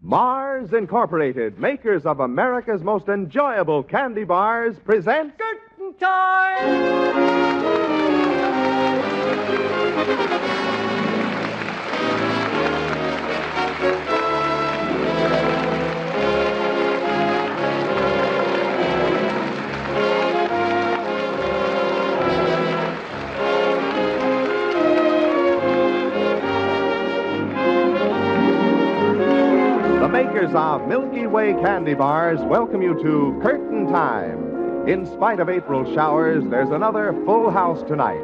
Mars Incorporated, makers of America's most enjoyable candy bars, present Curtain The makers of Milky Way candy bars welcome you to Curtain Time. In spite of April showers, there's another full house tonight.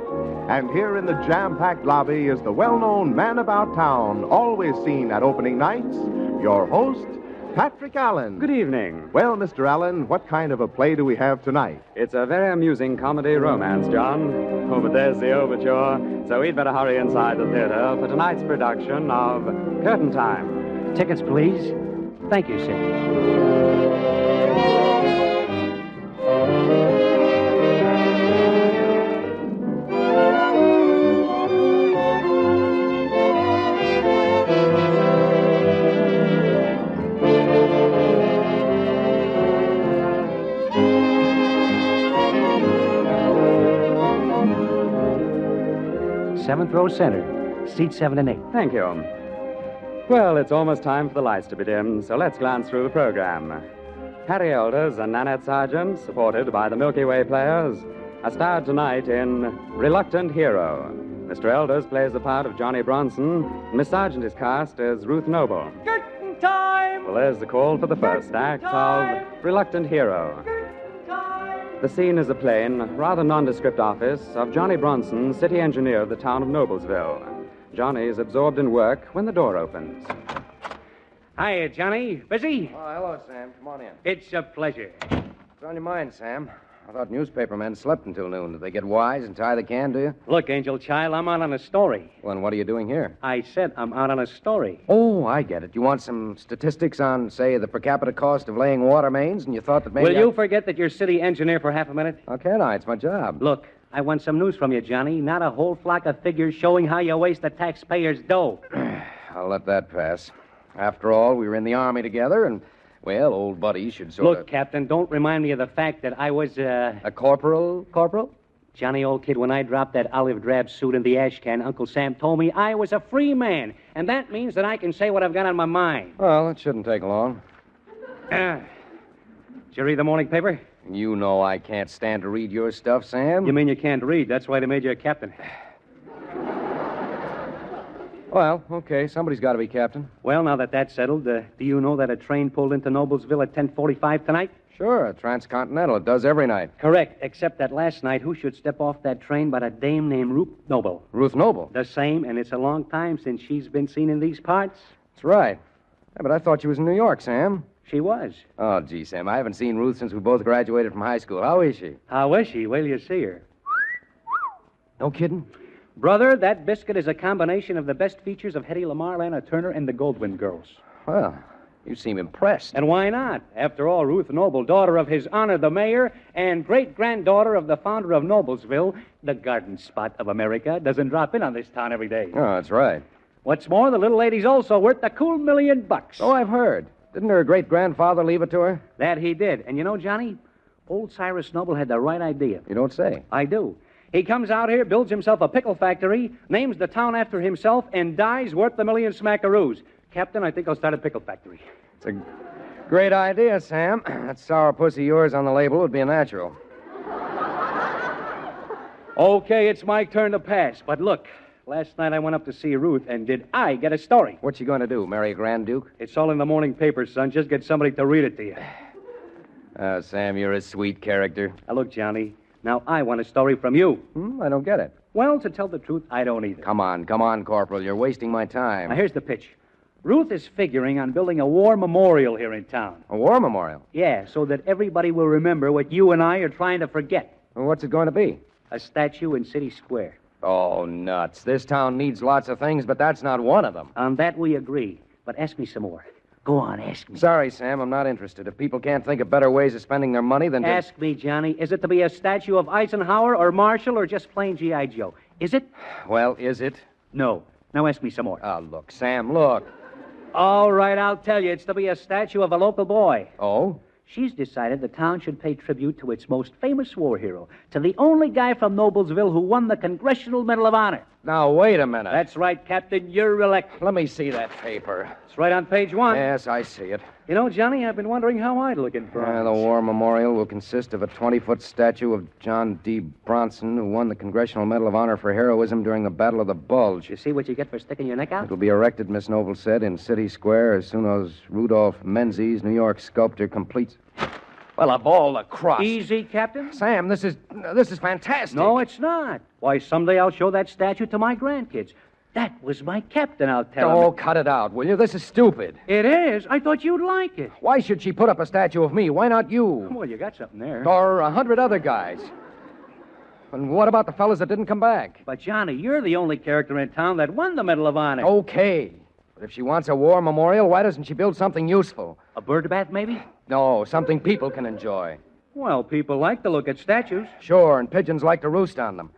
And here in the jam-packed lobby is the well-known man about town, always seen at opening nights, your host, Patrick Allen. Good evening. Well, Mr. Allen, what kind of a play do we have tonight? It's a very amusing comedy romance, John. Oh, but there's the overture, so we'd better hurry inside the theater for tonight's production of Curtain Time. Tickets, please. Thank you, sir. 7th row center. Seats 7 and 8. Thank you. Well, it's almost time for the lights to be dimmed, so let's glance through the program. Harry Elders and Nanette Sargent, supported by the Milky Way players, are starred tonight in Reluctant Hero. Mr. Elders plays the part of Johnny Bronson, and Miss Sargent is cast as Ruth Noble. Curtain time! Well, there's the call for the first act of Reluctant Hero. The scene is a plain, rather nondescript office of Johnny Bronson, city engineer of the town of Noblesville. Johnny is absorbed in work when the door opens. Hiya, Johnny. Busy? Oh, hello, Sam. Come on in. It's a pleasure. What's on your mind, Sam? I thought newspapermen slept until noon. Did they get wise and tie the can, do you? Look, Angel Child, I'm out on a story. Well, and what are you doing here? I said I'm out on a story. Oh, I get it. You want some statistics on, say, the per capita cost of laying water mains, and you thought that maybe Will you forget that you're city engineer for half a minute? How can I? It's my job. Look, I want some news from you, Johnny. Not a whole flock of figures showing how you waste the taxpayers' dough. I'll let that pass. After all, we were in the Army together, and, well, old buddies should sort Look, of... Captain, don't remind me of the fact that I was, A corporal? Corporal? Johnny, old kid, when I dropped that olive drab suit in the ash can, Uncle Sam told me I was a free man. And that means that I can say what I've got on my mind. Well, it shouldn't take long. Did you read the morning paper? You know I can't stand to read your stuff, Sam. You mean you can't read? That's why they made you a captain. Well, okay, somebody's got to be captain. Well, now that that's settled, do you know that a train pulled into Noblesville at 10:45 tonight? Sure, a transcontinental. It does every night. Correct, except that last night, who should step off that train but a dame named Ruth Noble? Ruth Noble. The same, and it's a long time since she's been seen in these parts. That's right. Yeah, but I thought you was in New York, Sam. She was. Oh, gee, Sam, I haven't seen Ruth since we both graduated from high school. How is she? How is she? Wait till you see her. No kidding? Brother, that biscuit is a combination of the best features of Hedy Lamarr, Lana Turner, and the Goldwyn Girls. Well, you seem impressed. And why not? After all, Ruth Noble, daughter of His Honor the Mayor and great-granddaughter of the founder of Noblesville, the garden spot of America, doesn't drop in on this town every day. Oh, that's right. What's more, the little lady's also worth a cool $1 million. Oh, I've heard. Didn't her great-grandfather leave it to her? That he did. And you know, Johnny, old Cyrus Noble had the right idea. You don't say. I do. He comes out here, builds himself a pickle factory, names the town after himself, and dies worth $1 million smackaroos. Captain, I think I'll start a pickle factory. It's a great idea, Sam. That sour pussy of yours on the label would be a natural. Okay, it's my turn to pass. But look, last night I went up to see Ruth, and did I get a story? What's she going to do, marry a Grand Duke? It's all in the morning paper, son. Just get somebody to read it to you. Oh, Sam, you're a sweet character. Now, look, Johnny, now I want a story from you. I don't get it. Well, to tell the truth, I don't either. Come on, Corporal. You're wasting my time. Now, here's the pitch. Ruth is figuring on building a war memorial here in town. A war memorial? Yeah, so that everybody will remember what you and I are trying to forget. Well, what's it going to be? A statue in City Square. Oh, nuts. This town needs lots of things, but that's not one of them. On that we agree. But ask me some more. Go on, ask me. Sorry, Sam, I'm not interested. If people can't think of better ways of spending their money, then... Ask me, Johnny. Is it to be a statue of Eisenhower or Marshall or just plain G.I. Joe? Is it? Well, is it? No. Now ask me some more. Oh, look, Sam, look. All right, I'll tell you. It's to be a statue of a local boy. Oh? She's decided the town should pay tribute to its most famous war hero, to the only guy from Noblesville who won the Congressional Medal of Honor. Now, wait a minute. That's right, Captain. You're elected. Let me see that paper. It's right on page 1. Yes, I see it. You know, Johnny, I've been wondering how I'd look in bronze. The war memorial will consist of a 20-foot statue of John D. Bronson, who won the Congressional Medal of Honor for heroism during the Battle of the Bulge. You see what you get for sticking your neck out? It will be erected, Miss Noble said, in City Square as soon as Rudolph Menzies, New York sculptor, completes... Well, of all the crust. Easy, Captain. Sam, this is fantastic. No, it's not. Why, someday I'll show that statue to my grandkids. That was my captain, I'll tell them. Oh, cut it out, will you? This is stupid. It is? I thought you'd like it. Why should she put up a statue of me? Why not you? Well, you got something there. Or 100 other guys. And what about the fellas that didn't come back? But, Johnny, you're the only character in town that won the Medal of Honor. Okay. But if she wants a war memorial, why doesn't she build something useful? A bird bath, maybe? No, something people can enjoy. Well, people like to look at statues. Sure, and pigeons like to roost on them.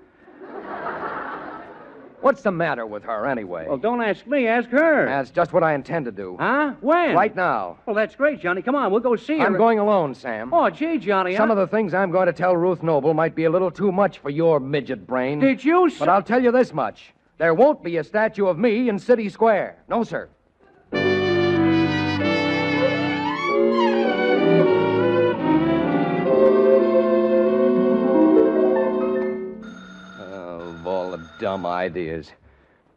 What's the matter with her, anyway? Well, don't ask me, ask her. That's just what I intend to do. Huh? When? Right now. Well, that's great, Johnny. Come on, we'll go see her. I'm going alone, Sam. Oh, gee, Johnny. Some of the things I'm going to tell Ruth Noble might be a little too much for your midget brain. Did you... But I'll tell you this much. There won't be a statue of me in City Square. No, sir. Of all the dumb ideas.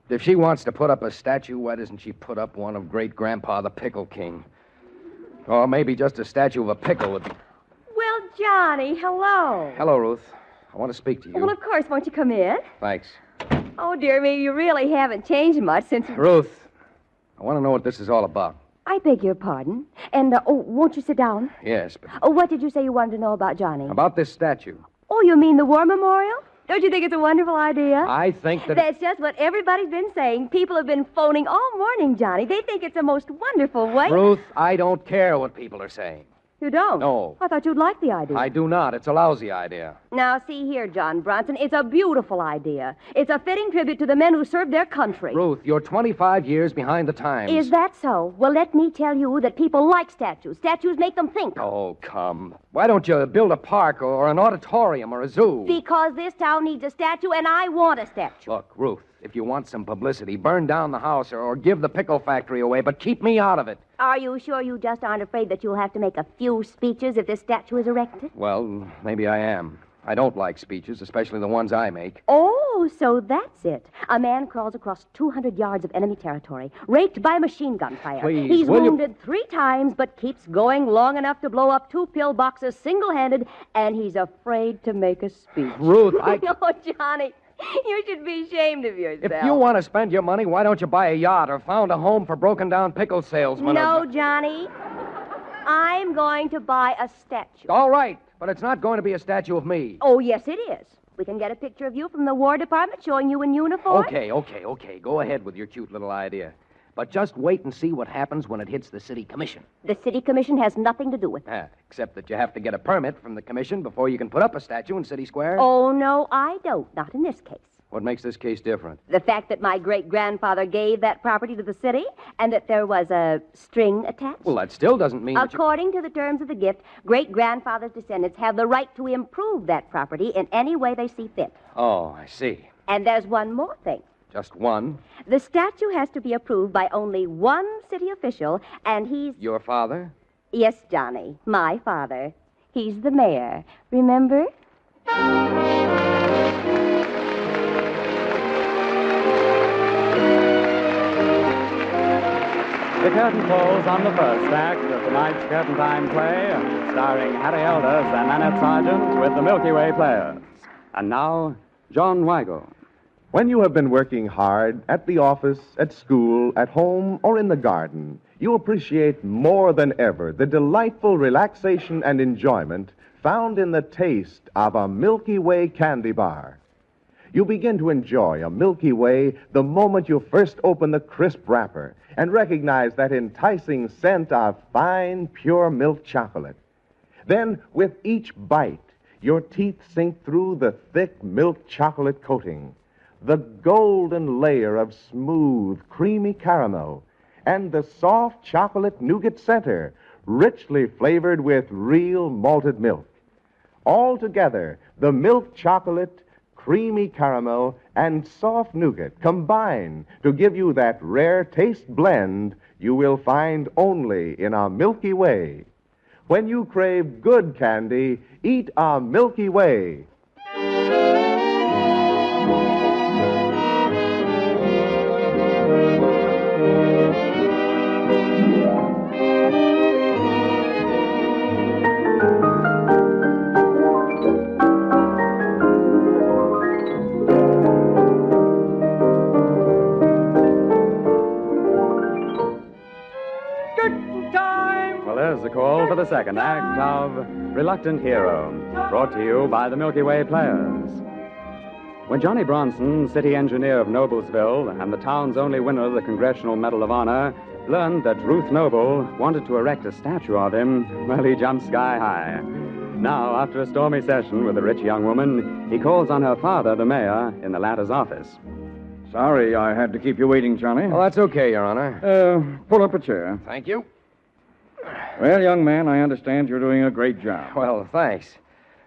If she wants to put up a statue, why doesn't she put up one of Great-Grandpa the Pickle King? Or maybe just a statue of a pickle would be... Well, Johnny, hello. Hello, Ruth. I want to speak to you. Well, of course. Won't you come in? Thanks. Oh, dear me, you really haven't changed much since... Ruth, I want to know what this is all about. I beg your pardon. And, won't you sit down? Yes, but... Oh, what did you say you wanted to know about Johnny? About this statue. Oh, you mean the war memorial? Don't you think it's a wonderful idea? I think that... That's just what everybody's been saying. People have been phoning all morning, Johnny. They think it's a most wonderful way... Ruth, I don't care what people are saying. You don't? No. I thought you'd like the idea. I do not. It's a lousy idea. Now, see here, John Bronson. It's a beautiful idea. It's a fitting tribute to the men who served their country. Ruth, you're 25 years behind the times. Is that so? Well, let me tell you that people like statues. Statues make them think. Oh, come. Why don't you build a park or an auditorium or a zoo? Because this town needs a statue, and I want a statue. Look, Ruth, if you want some publicity, burn down the house or give the pickle factory away, but keep me out of it. Are you sure you just aren't afraid that you'll have to make a few speeches if this statue is erected? Well, maybe I am. I don't like speeches, especially the ones I make. Oh, so that's it. A man crawls across 200 yards of enemy territory, raked by machine gun fire. Please, He's will you- wounded 3 times, but keeps going long enough to blow up 2 pillboxes single-handed, and he's afraid to make a speech. Ruth, Oh, Johnny, you should be ashamed of yourself. If you want to spend your money, why don't you buy a yacht or found a home for broken-down pickle salesmen? No, Johnny. I'm going to buy a statue. All right, but it's not going to be a statue of me. Oh, yes, it is. We can get a picture of you from the War Department showing you in uniform. Okay. Go ahead with your cute little idea. But just wait and see what happens when it hits the city commission. The city commission has nothing to do with it. Except that you have to get a permit from the commission before you can put up a statue in City Square. Oh, no, I don't. Not in this case. What makes this case different? The fact that my great-grandfather gave that property to the city and that there was a string attached. Well, that still doesn't mean that you... According to the terms of the gift, great-grandfather's descendants have the right to improve that property in any way they see fit. Oh, I see. And there's one more thing. Just one? The statue has to be approved by only one city official, and he's... Your father? Yes, Johnny, my father. He's the mayor. Remember? The curtain falls on the first act of tonight's Curtain Time play, starring Harry Elders and Annette Sargent with the Milky Way Players. And now, John Weigel. When you have been working hard at the office, at school, at home, or in the garden, you appreciate more than ever the delightful relaxation and enjoyment found in the taste of a Milky Way candy bar. You begin to enjoy a Milky Way the moment you first open the crisp wrapper and recognize that enticing scent of fine, pure milk chocolate. Then, with each bite, your teeth sink through the thick milk chocolate coating, the golden layer of smooth, creamy caramel, and the soft chocolate nougat center, richly flavored with real malted milk. Altogether, the milk chocolate, creamy caramel, and soft nougat combine to give you that rare taste blend you will find only in a Milky Way. When you crave good candy, eat a Milky Way. Well, there's the call for the second act of Reluctant Hero, brought to you by the Milky Way Players. When Johnny Bronson, city engineer of Noblesville and the town's only winner of the Congressional Medal of Honor, learned that Ruth Noble wanted to erect a statue of him, well, he jumped sky high. Now, after a stormy session with a rich young woman, he calls on her father, the mayor, in the latter's office. Sorry I had to keep you waiting, Johnny. Well, that's okay, Your Honor. Pull up a chair. Thank you. Well, young man, I understand you're doing a great job. Well, thanks.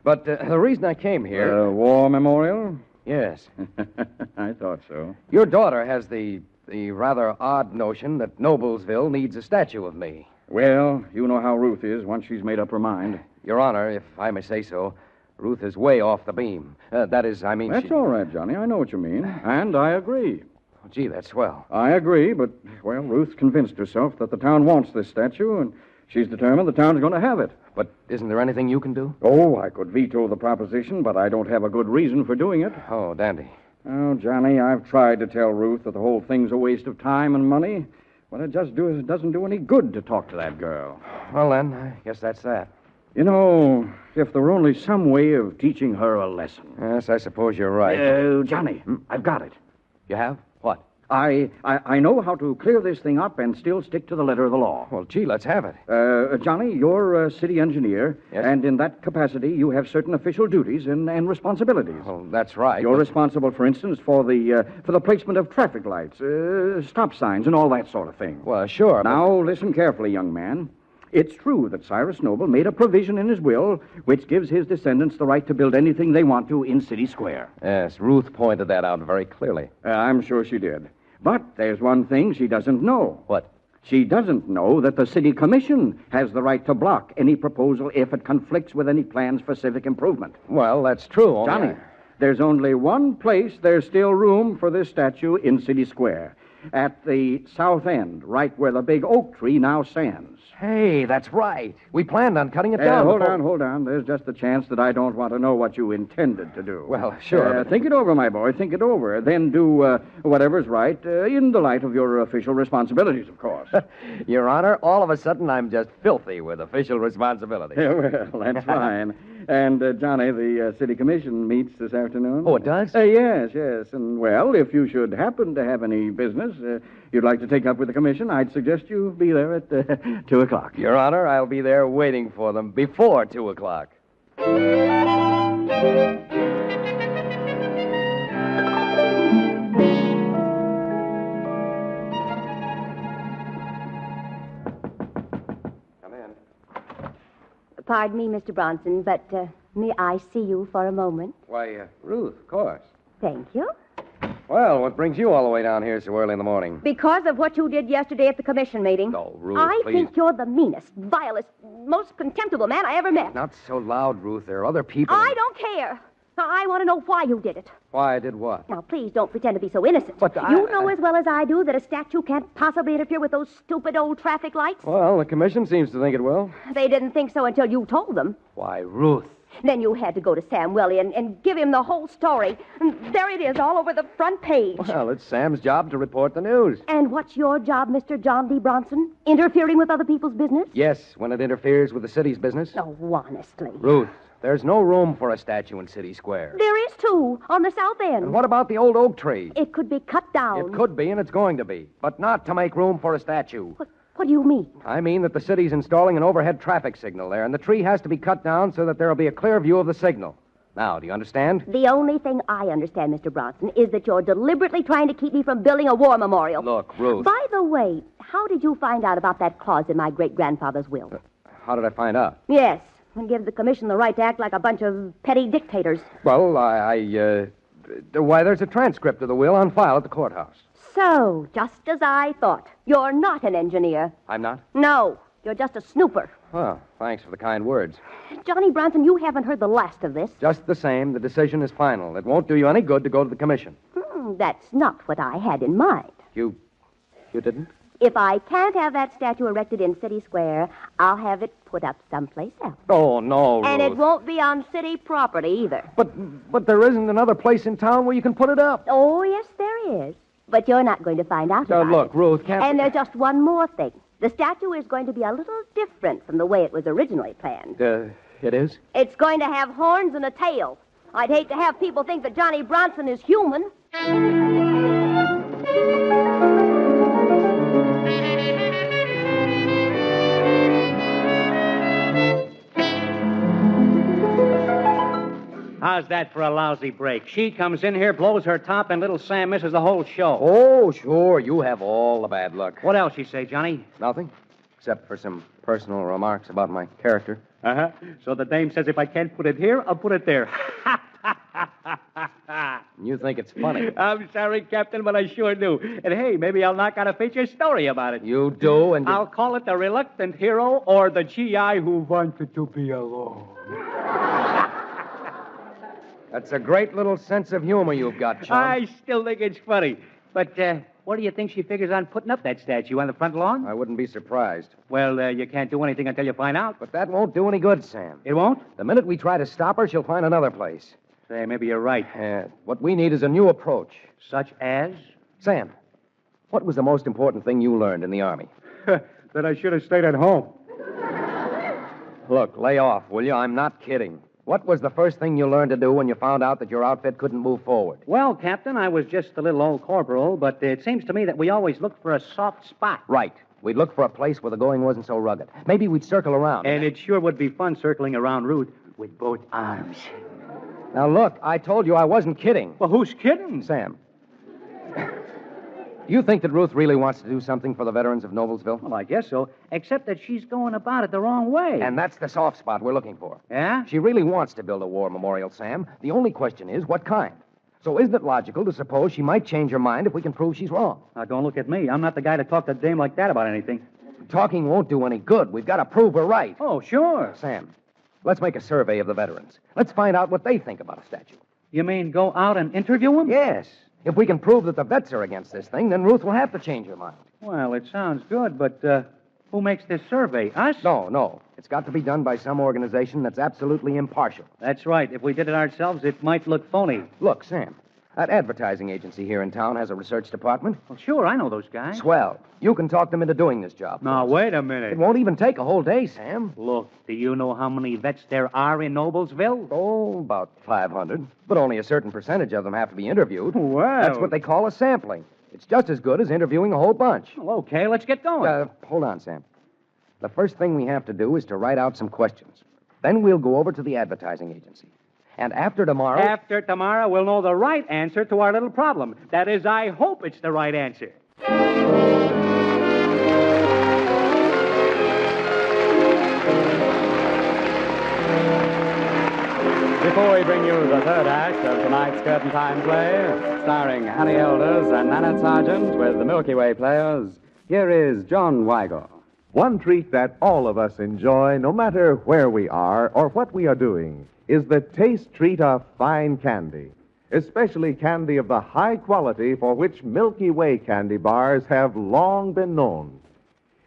But the reason I came here... War memorial? Yes. I thought so. Your daughter has the rather odd notion that Noblesville needs a statue of me. Well, you know how Ruth is once she's made up her mind. Your Honor, if I may say so, Ruth is way off the beam. That is, I mean... That's all right, Johnny. I know what you mean. And I agree. Oh, gee, that's swell. I agree, but, well, Ruth's convinced herself that the town wants this statue, and she's determined the town's going to have it. But isn't there anything you can do? Oh, I could veto the proposition, but I don't have a good reason for doing it. Oh, dandy. Oh, Johnny, I've tried to tell Ruth that the whole thing's a waste of time and money, but it just doesn't do any good to talk to that girl. Well, then, I guess that's that. You know, if there were only some way of teaching her a lesson. Yes, I suppose you're right. Johnny, I've got it. You have? What? I know how to clear this thing up and still stick to the letter of the law. Well, gee, let's have it. Johnny, you're a city engineer, yes? And in that capacity, you have certain official duties and responsibilities. Well, that's right. You're responsible, for instance, for the placement of traffic lights, stop signs, and all that sort of thing. Well, sure. Now, listen carefully, young man. It's true that Cyrus Noble made a provision in his will which gives his descendants the right to build anything they want to in City Square. Yes, Ruth pointed that out very clearly. I'm sure she did. But there's one thing she doesn't know. What? She doesn't know that the City Commission has the right to block any proposal if it conflicts with any plans for civic improvement. Well, that's true. Only Johnny, there's only one place there's still room for this statue in City Square. At the south end, right where the big oak tree now stands. Hey, that's right. We planned on cutting it down. Hold on. There's just a chance that I don't want to know what you intended to do. Well, sure. Think it over, my boy. Think it over. Then do whatever's right in the light of your official responsibilities, of course. Your Honor, all of a sudden I'm just filthy with official responsibility. Well, that's fine. And, Johnny, the City Commission meets this afternoon. Oh, it does? Yes. And, well, if you should happen to have any business you'd like to take up with the Commission, I'd suggest you be there at 2 o'clock. Your Honor, I'll be there waiting for them before 2 o'clock. Pardon me, Mr. Bronson, but may I see you for a moment? Why, Ruth, of course. Thank you. Well, what brings you all the way down here so early in the morning? Because of what you did yesterday at the commission meeting. Oh, Ruth, I please. think you're the meanest, vilest, most contemptible man I ever met. Not so loud, Ruth. There are other people. I don't care. I want to know why you did it. Why I did what? Now, please don't pretend to be so innocent. But you know as well as I do that a statue can't possibly interfere with those stupid old traffic lights. Well, the Commission seems to think it will. They didn't think so until you told them. Why, Ruth. Then you had to go to Sam Welly and give him the whole story. And there it is, all over the front page. Well, it's Sam's job to report the news. And what's your job, Mr. John D. Bronson? Interfering with other people's business? Yes, when it interferes with the city's business. Oh, honestly. Ruth, there's no room for a statue in City Square. There is, too, on the south end. And what about the old oak tree? It could be cut down. It could be, and it's going to be. But not to make room for a statue. What do you mean? I mean that the city's installing an overhead traffic signal there, and the tree has to be cut down so that there'll be a clear view of the signal. Now, do you understand? The only thing I understand, Mr. Bronson, is that you're deliberately trying to keep me from building a war memorial. Look, Ruth. By the way, how did you find out about that clause in my great-grandfather's will? How did I find out? Yes, and give the commission the right to act like a bunch of petty dictators. Well, why, there's a transcript of the will on file at the courthouse. So, just as I thought, you're not an engineer. I'm not? No, you're just a snooper. Well, thanks for the kind words. Johnny Bronson, you haven't heard the last of this. Just the same, the decision is final. It won't do you any good to go to the commission. That's not what I had in mind. You didn't? If I can't have that statue erected in City Square, I'll have it put up someplace else. Oh, no, Ruth. And it won't be on city property either. But there isn't another place in town where you can put it up. Oh, yes, there is. But you're not going to find out about Look, it. Ruth, can't... And there's just one more thing. The statue is going to be a little different from the way it was originally planned. It is? It's going to have horns and a tail. I'd hate to have people think that Johnny Bronson is human. How's that for a lousy break? She comes in here, blows her top, and little Sam misses the whole show. Oh, sure. You have all the bad luck. What else you say, Johnny? Nothing. Except for some personal remarks about my character. Uh-huh. So the dame says if I can't put it here, I'll put it there. You think it's funny. I'm sorry, Captain, but I sure do. And hey, maybe I'll knock out a feature story about it. You do, and I'll call it The Reluctant Hero or The GI Who Wanted to Be Alone. That's a great little sense of humor you've got, chum. I still think it's funny. But what do you think she figures on putting up that statue on the front lawn? I wouldn't be surprised. Well, you can't do anything until you find out. But that won't do any good, Sam. It won't? The minute we try to stop her, she'll find another place. Say, maybe you're right. What we need is a new approach. Such as? Sam, what was the most important thing you learned in the Army? That I should have stayed at home. Look, lay off, will you? I'm not kidding. What was the first thing you learned to do when you found out that your outfit couldn't move forward? Well, Captain, I was just a little old corporal, but it seems to me that we always look for a soft spot. Right. We'd look for a place where the going wasn't so rugged. Maybe we'd circle around. And it sure would be fun circling around Ruth with both arms. Now, look, I told you I wasn't kidding. Well, who's kidding? Sam. Do you think that Ruth really wants to do something for the veterans of Noblesville? Well, I guess so, except that she's going about it the wrong way. And that's the soft spot we're looking for. Yeah? She really wants to build a war memorial, Sam. The only question is, what kind? So isn't it logical to suppose she might change her mind if we can prove she's wrong? Now, don't look at me. I'm not the guy to talk to a dame like that about anything. Talking won't do any good. We've got to prove her right. Oh, sure. Sam, let's make a survey of the veterans. Let's find out what they think about a statue. You mean go out and interview them? Yes. If we can prove that the vets are against this thing, then Ruth will have to change her mind. Well, it sounds good, but who makes this survey? Us? No. It's got to be done by some organization that's absolutely impartial. That's right. If we did it ourselves, it might look phony. Look, Sam, that advertising agency here in town has a research department. Well, sure, I know those guys. Swell. You can talk them into doing this job. Now, wait a It minute. won't even take a whole day, Sam. Look, do you know how many vets there are in Noblesville? Oh, about 500. But only a certain percentage of them have to be interviewed. Well. That's what they call a sampling. It's just as good as interviewing a whole bunch. Well, okay, let's get going. Hold on, Sam. The first thing we have to do is to write out some questions. Then we'll go over to the advertising agency. And after tomorrow... After tomorrow, we'll know the right answer to our little problem. That is, I hope it's the right answer. Before we bring you the third act of tonight's Curtain Time play, starring Harry Elders and Nanette Sargent with the Milky Way Players, here is John Weigel. One treat that all of us enjoy, no matter where we are or what we are doing, is the taste treat of fine candy, especially candy of the high quality for which Milky Way candy bars have long been known.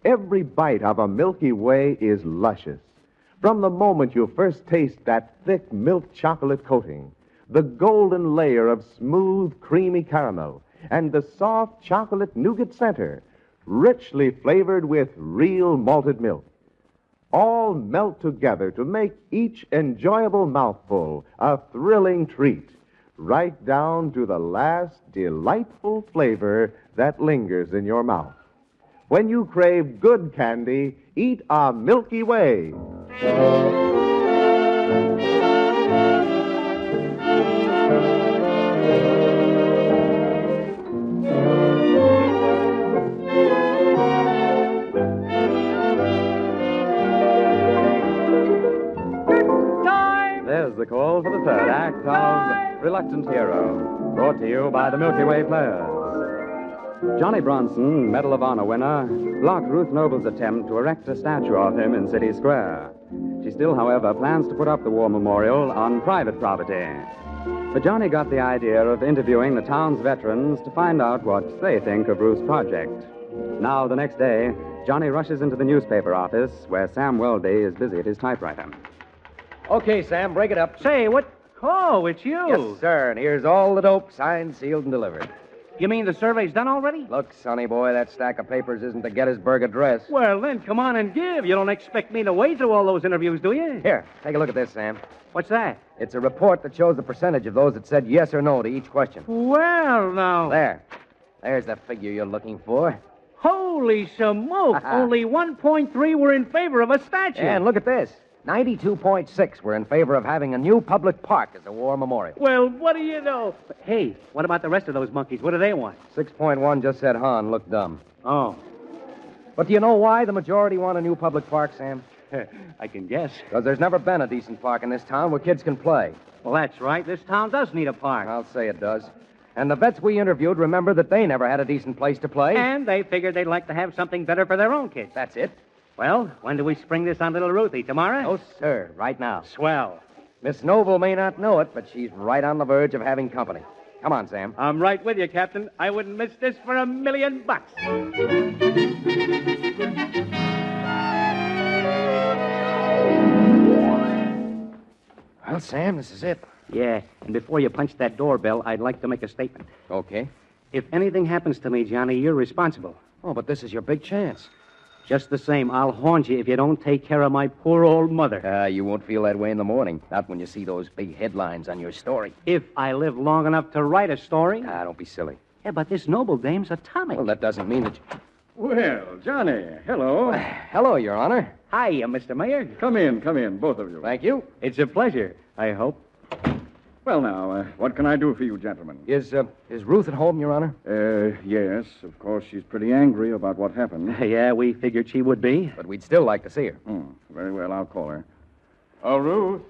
Every bite of a Milky Way is luscious. From the moment you first taste that thick milk chocolate coating, the golden layer of smooth, creamy caramel, and the soft chocolate nougat center, richly flavored with real malted milk, all melt together to make each enjoyable mouthful a thrilling treat, right down to the last delightful flavor that lingers in your mouth. When you crave good candy, eat a Milky Way. There's the call for the third act of Reluctant Hero, brought to you by the Milky Way Players. Johnny Bronson, Medal of Honor winner, blocked Ruth Noble's attempt to erect a statue of him in City Square. She still, however, plans to put up the war memorial on private property. But Johnny got the idea of interviewing the town's veterans to find out what they think of Ruth's project. Now, the next day, Johnny rushes into the newspaper office where Sam Welby is busy at his typewriter. Okay, Sam, break it up. Say, what? Oh, it's you. Yes, sir, and here's all the dope, signed, sealed, and delivered. You mean the survey's done already? Look, sonny boy, that stack of papers isn't the Gettysburg Address. Well, then, come on and give. You don't expect me to wade through all those interviews, do you? Here, take a look at this, Sam. What's that? It's a report that shows the percentage of those that said yes or no to each question. Well, now. There. There's the figure you're looking for. Holy smoke. Only 1.3 were in favor of a statue. And look at this. 92.6 were in favor of having a new public park as a war memorial. Well, what do you know? Hey, what about the rest of those monkeys? What do they want? 6.1 just said Han looked dumb. Oh. But do you know why the majority want a new public park, Sam? I can guess. Because there's never been a decent park in this town where kids can play. Well, that's right. This town does need a park. I'll say it does. And the vets we interviewed remember that they never had a decent place to play. And they figured they'd like to have something better for their own kids. That's it. Well, when do we spring this on little Ruthie? Tomorrow? Oh, sir, right now. Swell. Miss Noble may not know it, but she's right on the verge of having company. Come on, Sam. I'm right with you, Captain. I wouldn't miss this for $1,000,000. Well, Sam, this is it. Yeah, and before you punch that doorbell, I'd like to make a statement. Okay. If anything happens to me, Johnny, you're responsible. Oh, but this is your big chance. Just the same, I'll haunt you if you don't take care of my poor old mother. You won't feel that way in the morning. Not when you see those big headlines on your story. If I live long enough to write a story. Don't be silly. Yeah, but this noble dame's atomic. Well, that doesn't mean that you... Well, Johnny, hello. Hello, Your Honor. Hi, Mr. Mayor. Come in, both of you. Thank you. It's a pleasure, I hope. Well, now, what can I do for you, gentlemen? Is Ruth at home, Your Honor? Yes, of course, she's pretty angry about what happened. Yeah, we figured she would be. But we'd still like to see her. Very well, I'll call her. Oh, Ruth,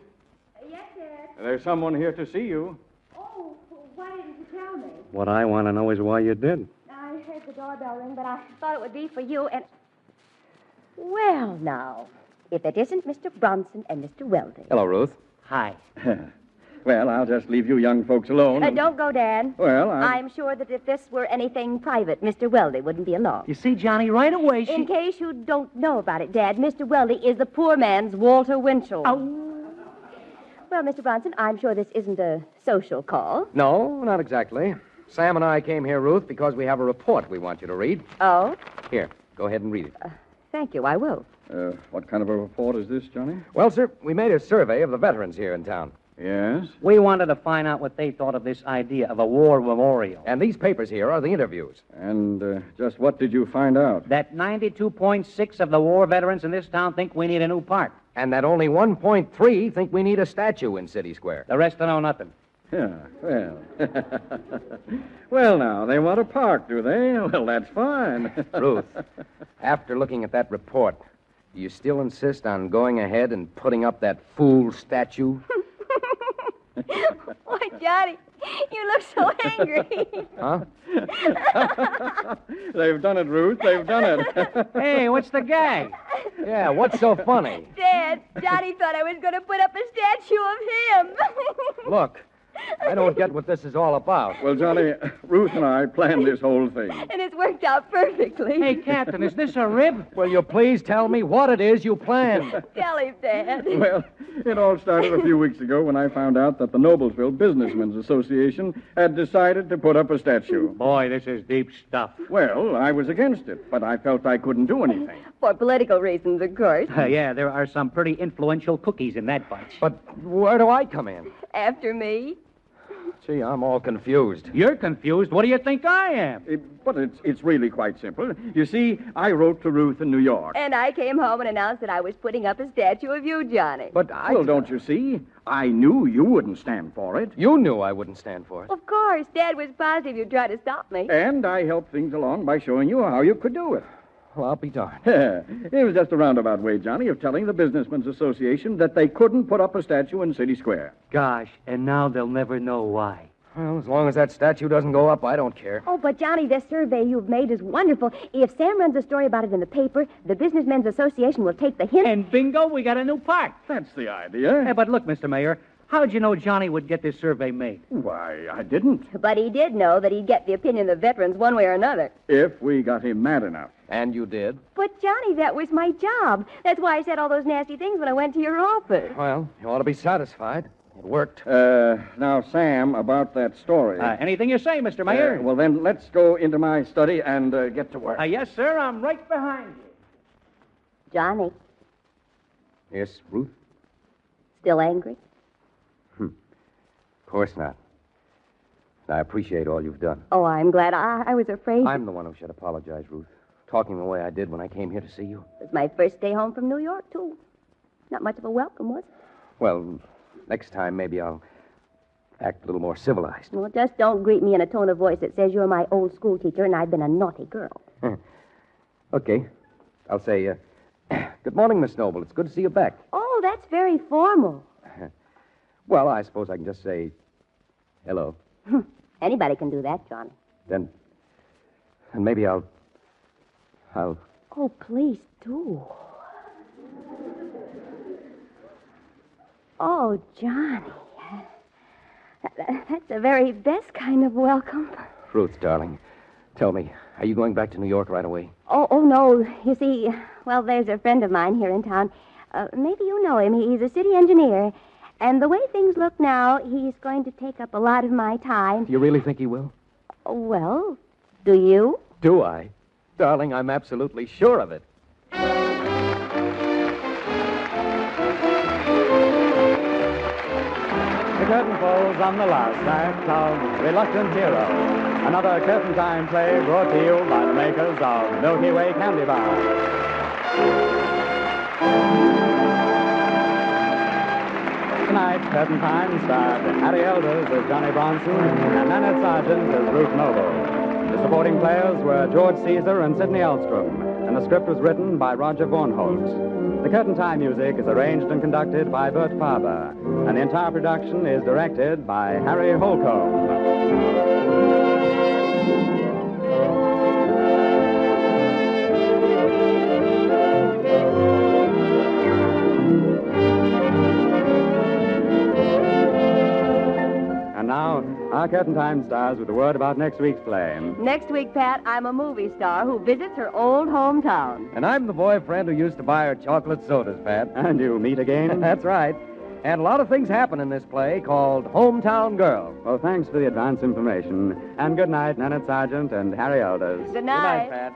Yes, Dad. there's someone here to see you. Oh, why didn't you tell me? What I want to know is why you did. I heard the doorbell ring, but I thought it would be for you, and... Well, now, if it isn't Mr. Bronson and Mr. Weldon. Hello, Ruth. Hi. Well, I'll just leave you young folks alone. Don't go, Dad. Well, I'm sure that if this were anything private, Mr. Weldy wouldn't be along. You see, Johnny, right away she... In case you don't know about it, Dad, Mr. Weldy is the poor man's Walter Winchell. Oh. Well, Mr. Bronson, I'm sure this isn't a social call. No, not exactly. Sam and I came here, Ruth, because we have a report we want you to read. Oh? Here, go ahead and read it. Thank you, I will. What kind of a report is this, Johnny? Well, sir, we made a survey of the veterans here in town. Yes? We wanted to find out what they thought of this idea of a war memorial. And these papers here are the interviews. And just what did you find out? That 92.6 of the war veterans in this town think we need a new park. And that only 1.3 think we need a statue in City Square. The rest don't know nothing. Yeah, well. Well, now, they want a park, do they? Well, that's fine. Ruth, after looking at that report, do you still insist on going ahead and putting up that fool statue? Why, Johnny, you look so angry. Huh? They've done it, Ruth. They've done it. Hey, what's the gag? Yeah, what's so funny? Dad, Johnny thought I was going to put up a statue of him. Look, I don't get what this is all about. Well, Johnny, Ruth and I planned this whole thing. And it's worked out perfectly. Hey, Captain, is this a rib? Will you please tell me what it is you planned? Tell him, Dad. Well, it all started a few weeks ago when I found out that the Noblesville Businessmen's Association had decided to put up a statue. Boy, this is deep stuff. Well, I was against it, but I felt I couldn't do anything. For political reasons, of course. Yeah, there are some pretty influential cookies in that bunch. But where do I come in? After me. Gee, I'm all confused. You're confused. What do you think I am? But it's really quite simple. You see, I wrote to Ruth in New York. And I came home and announced that I was putting up a statue of you, Johnny. But I... Well, don't you see? I knew you wouldn't stand for it. You knew I wouldn't stand for it. Of course, Dad was positive you'd try to stop me. And I helped things along by showing you how you could do it. Well, I'll be darned. It was just a roundabout way, Johnny, of telling the Businessmen's Association that they couldn't put up a statue in City Square. Gosh, and now they'll never know why. Well, as long as that statue doesn't go up, I don't care. Oh, but Johnny, this survey you've made is wonderful. If Sam runs a story about it in the paper, the Businessmen's Association will take the hint. And bingo, we got a new park. That's the idea. Hey, but look, Mr. Mayor, how'd you know Johnny would get this survey made? Why, I didn't. But he did know that he'd get the opinion of the veterans one way or another. If we got him mad enough. And you did? But, Johnny, that was my job. That's why I said all those nasty things when I went to your office. Well, you ought to be satisfied. It worked. Now, Sam, about that story. Anything you say, Mr. Mayor. Well, then, let's go into my study and get to work. Yes, sir, I'm right behind you. Johnny, Yes, Ruth? still angry? Of course not. I appreciate all you've done. Oh, I'm glad. I was afraid. I'm the one who should apologize, Ruth. Talking the way I did when I came here to see you. It was my first day home from New York, too. Not much of a welcome, was it? Well, next time maybe I'll act a little more civilized. Well, just don't greet me in a tone of voice that says you're my old school teacher and I've been a naughty girl. Okay. I'll say, good morning, Miss Noble. It's good to see you back. Oh, that's very formal. Well, I suppose I can just say hello. Anybody can do that, Johnny. Then maybe I'll... Oh, please do. Oh, Johnny. That's the very best kind of welcome. Ruth, darling, tell me, are you going back to New York right away? Oh, no. You see, well, there's a friend of mine here in town. Maybe you know him. He's a city engineer. And the way things look now, he's going to take up a lot of my time. You really think he will? Well, do you? Do I? Darling, I'm absolutely sure of it. The curtain falls on the last act of Reluctant Hero, another curtain time play brought to you by the makers of Milky Way Candy Bar. Tonight, Curtain Time starred Harry Elders as Johnny Bronson and Nanette Sargent as Ruth Noble. The supporting players were George Caesar and Sidney Elstrom, and the script was written by Roger Vornholt. The Curtain Time music is arranged and conducted by Bert Faber, and the entire production is directed by Harry Holcomb. Now, our Curtain Time stars with a word about next week's play. Next week, Pat, I'm a movie star who visits her old hometown. And I'm the boyfriend who used to buy her chocolate sodas, Pat. And you meet again? That's right. And a lot of things happen in this play called Hometown Girl. Well, thanks for the advance information. And good night, Nanette Sargent and Harry Elders. Good Good night. night, Pat.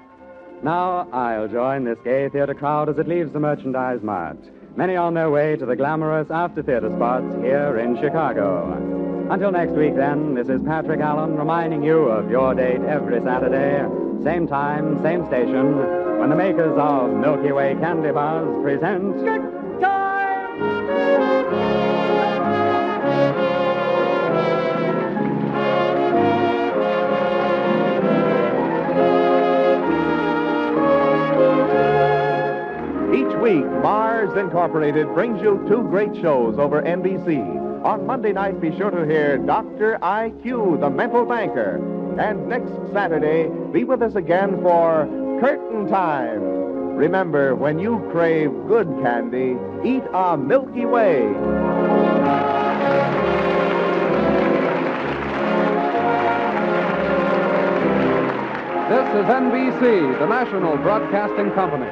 Now, I'll join this gay theater crowd as it leaves the Merchandise Mart. Many on their way to the glamorous after-theater spots here in Chicago. Until next week, then, this is Patrick Allen reminding you of your date every Saturday, same time, same station, when the makers of Milky Way Candy Bars present Good Time! Each week, Mars Incorporated brings you two great shows over NBC. On Monday night, be sure to hear Dr. IQ, the mental banker. And next Saturday, be with us again for Curtain Time. Remember, when you crave good candy, eat a Milky Way. This is NBC, the national broadcasting company.